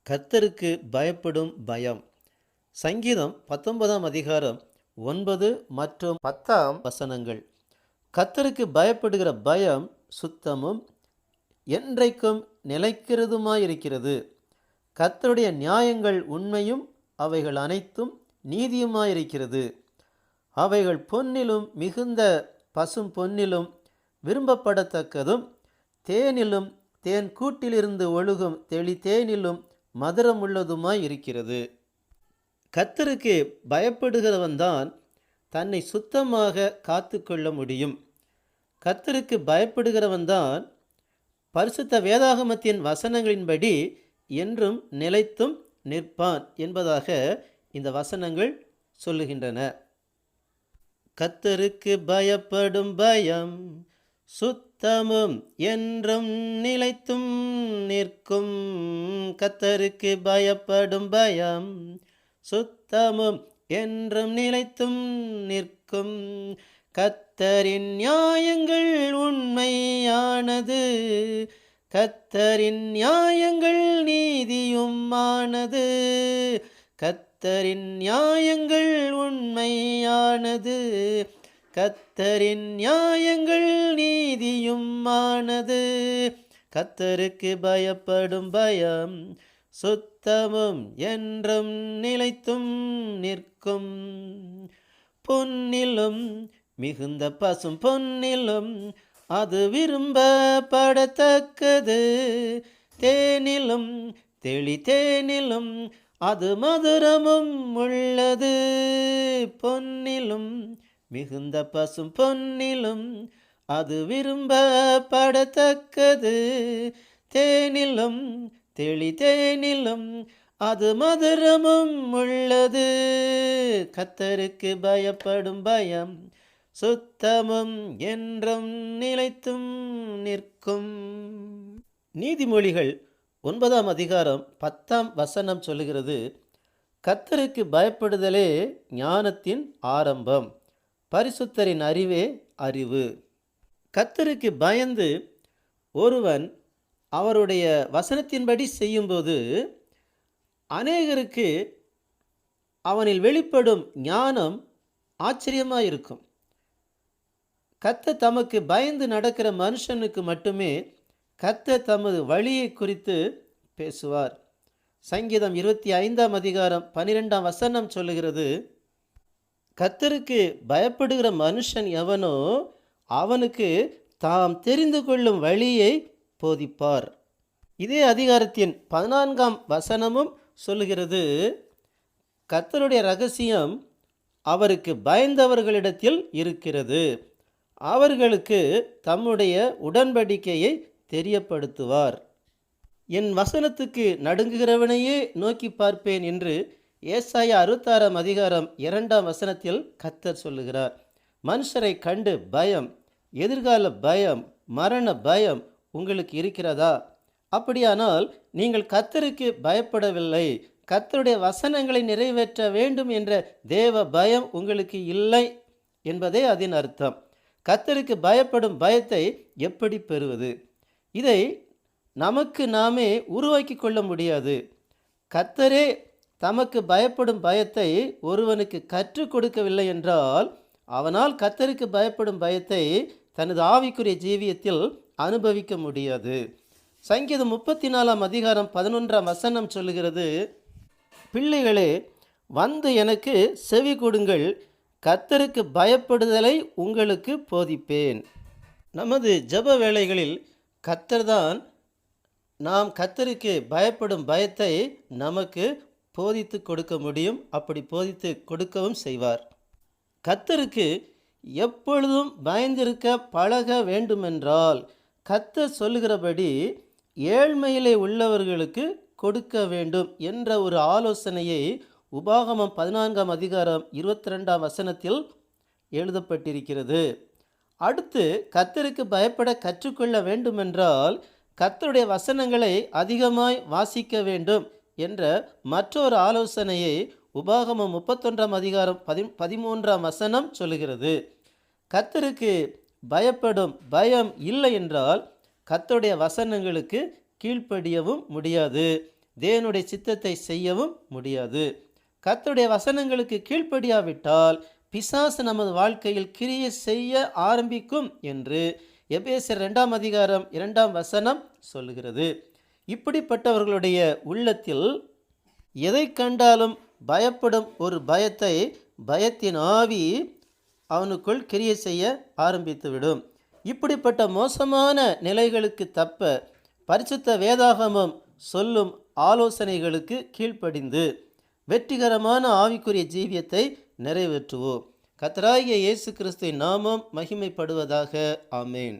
கர்த்தருக்கு பயப்படும் பயம். சங்கீதம் 19ஆம் அதிகாரம் 9 மற்றும் 10ஆம் வசனங்கள். கர்த்தருக்கு பயப்படுகிற பயம் சுத்தமும் என்றைக்கும் நிலைக்கிறதுமாயிருக்கிறது. கர்த்தருடைய நியாயங்கள் உண்மையும் அவைகள் அனைத்தும் நீதியுமாயிருக்கிறது. அவைகள் பொன்னிலும் மிகுந்த பசும் பொன்னிலும் விரும்பப்படத்தக்கதும் தேனிலும் தேன் கூட்டிலிருந்து ஒழுகும் தெளி தேனிலும் மதுரமுள்ளதுமாய் இருக்கிறது. கர்த்தருக்கு பயப்படுகிறவன்தான் தன்னை சுத்தமாக காத்து கொள்ள முடியும். கர்த்தருக்கு பயப்படுகிறவன்தான் பரிசுத்த வேதாகமத்தின் வசனங்களின்படி என்றும் நிலைத்தும் நிற்பான் என்பதாக இந்த வசனங்கள் சொல்லுகின்றன. கர்த்தருக்கு பயப்படும் பயம் சுத்தமும் என்றும் நிலைத்தும் நிற்கும். கர்த்தருக்கு பயப்படும் பயம் சுத்தமும் என்றும் நிலைத்தும் நிற்கும். கர்த்தரின் நியாயங்கள் உண்மையானது, கர்த்தரின் நியாயங்கள் நீதியுமானது. கர்த்தரின் நியாயங்கள் உண்மையானது, கர்த்தரின் நியாயங்கள் நீதியுமானது. கர்த்தருக்கு பயப்படும் பயம் சுத்தமும் என்றும் நிலைத்தும் நிற்கும். பொன்னிலும் மிகுந்த பசும் பொன்னிலும் அது விரும்பப்படத்தக்கது. தேனிலும் தெளி தேனிலும் அது மதுரமும் உள்ளது. பொன்னிலும் மிகுந்த பசும் பொன்னிலும் அது விரும்பப்படத்தக்கது. தேனிலும் தெளி தேனிலும் அது மதுரமும் உள்ளது. கர்த்தருக்கு பயப்படும் பயம் சுத்தமும் என்றும் நிலைத்தும் நிற்கும். நீதிமொழிகள் 9ஆம் அதிகாரம் 10ஆம் வசனம் சொல்லுகிறது, கர்த்தருக்கு பயப்படுதலே ஞானத்தின் ஆரம்பம், பரிசுத்தரின் அறிவே அறிவு. கர்த்தருக்கு பயந்து ஒருவன் அவருடைய வசனத்தின்படி செய்யும்போது அநேகருக்கு அவனில் வெளிப்படும் ஞானம் ஆச்சரியமாக இருக்கும். கர்த்தர் தமக்கு பயந்து நடக்கிற மனுஷனுக்கு மட்டுமே கர்த்தர் தமது வழியை குறித்து பேசுவார். சங்கீதம் 25ஆம் அதிகாரம் 12ஆம் வசனம் சொல்லுகிறது, கர்த்தருக்கு பயப்படுகிற மனுஷன் எவனோ அவனுக்கு தாம் தெரிந்து கொள்ளும் வழியை போதிப்பார். இதே அதிகாரத்தின் 14ஆம் வசனமும் சொல்லுகிறது, கர்த்தருடைய ரகசியம் அவருக்கு பயந்தவர்களிடத்தில் இருக்கிறது, அவர்களுக்கு தம்முடைய உடன்படிக்கையை தெரியப்படுத்துவார். என் வசனத்துக்கு நடுங்குகிறவனையே நோக்கி பார்ப்பேன் என்று ஏசாயா 66ஆம் அதிகாரம் 2ஆம் வசனத்தில் கர்த்தர் சொல்லுகிறார். மனுஷரை கண்டு பயம், எதிர்கால பயம், மரண பயம் உங்களுக்கு இருக்கிறதா? அப்படியானால் நீங்கள் கர்த்தருக்கு பயப்படவில்லை, கர்த்தருடைய வசனங்களை நிறைவேற்ற வேண்டும் என்ற தேவ பயம் உங்களுக்கு இல்லை என்பதே அதன் அர்த்தம். கர்த்தருக்கு பயப்படும் பயத்தை எப்படி பெறுவது? இதை நமக்கு நாமே உருவாக்கி கொள்ள முடியாது. கர்த்தரே தமக்கு பயப்படும் பயத்தை ஒருவனுக்கு கற்றுக் கொடுக்கவில்லை என்றால் அவனால் கர்த்தருக்கு பயப்படும் பயத்தை தனது ஆவிக்குரிய ஜீவியத்தில் அனுபவிக்க முடியாது. சங்கீதம் 34ஆம் அதிகாரம் 11ஆம் வசனம் சொல்லுகிறது, பிள்ளைகளே வந்து எனக்கு செவி கொடுங்கள், கர்த்தருக்கு பயப்படுதலை உங்களுக்கு போதிப்பேன். நமது ஜெப வேளைகளில் கர்த்தர்தான் நாம் கர்த்தருக்கு பயப்படும் பயத்தை நமக்கு போதித்து கொடுக்க முடியும். அப்படி போதித்து கொடுக்கவும் செய்வார். கர்த்தருக்கு எப்பொழுதும் பயந்திருக்க பழக வேண்டுமென்றால் கர்த்தர் சொல்லுகிறபடி ஏழ்மையிலே உள்ளவர்களுக்கு கொடுக்க வேண்டும் என்ற ஒரு ஆலோசனையை உபாகமம் 14ஆம் அதிகாரம் 22ஆம் வசனத்தில் எழுதப்பட்டிருக்கிறது. அடுத்து கர்த்தருக்கு பயப்பட கற்றுக்கொள்ள வேண்டுமென்றால் கர்த்தருடைய வசனங்களை அதிகமாய் வாசிக்க வேண்டும் என்ற மற்றொரு ஆலோசனையை உபாகமம் 31ஆம் அதிகாரம் 13ஆம் வசனம் சொல்லுகிறது. கர்த்தருக்கு பயப்படும் பயம் இல்லை என்றால் கர்த்தருடைய வசனங்களுக்கு கீழ்ப்படியவும் முடியாது. தேவனுடைய சித்தத்தை செய்யவும் முடியாது. கர்த்தருடைய வசனங்களுக்கு கீழ்ப்படியாவிட்டால் பிசாசு நமது வாழ்க்கையில் கிரியை செய்ய ஆரம்பிக்கும் என்று எபேசியர் 2 அதிகாரம் 2 சொல்லுகிறது. இப்படிப்பட்டவர்களுடைய உள்ளத்தில் எதை கண்டாலும் பயப்படும் ஒரு பயத்தின் ஆவி அவனுக்குள் கிரியை செய்ய ஆரம்பித்துவிடும். இப்படிப்பட்ட மோசமான நிலைகளுக்கு தப்ப பரிசுத்த வேதாகமம் சொல்லும் ஆலோசனைகளுக்கு கீழ்ப்படிந்து வெற்றிகரமான ஆவிக்குரிய ஜீவியத்தை நிறைவேற்றுவோம். கர்த்தராகிய இயேசு கிறிஸ்துவின் நாமம் மகிமைப்படுவதாக. ஆமென்.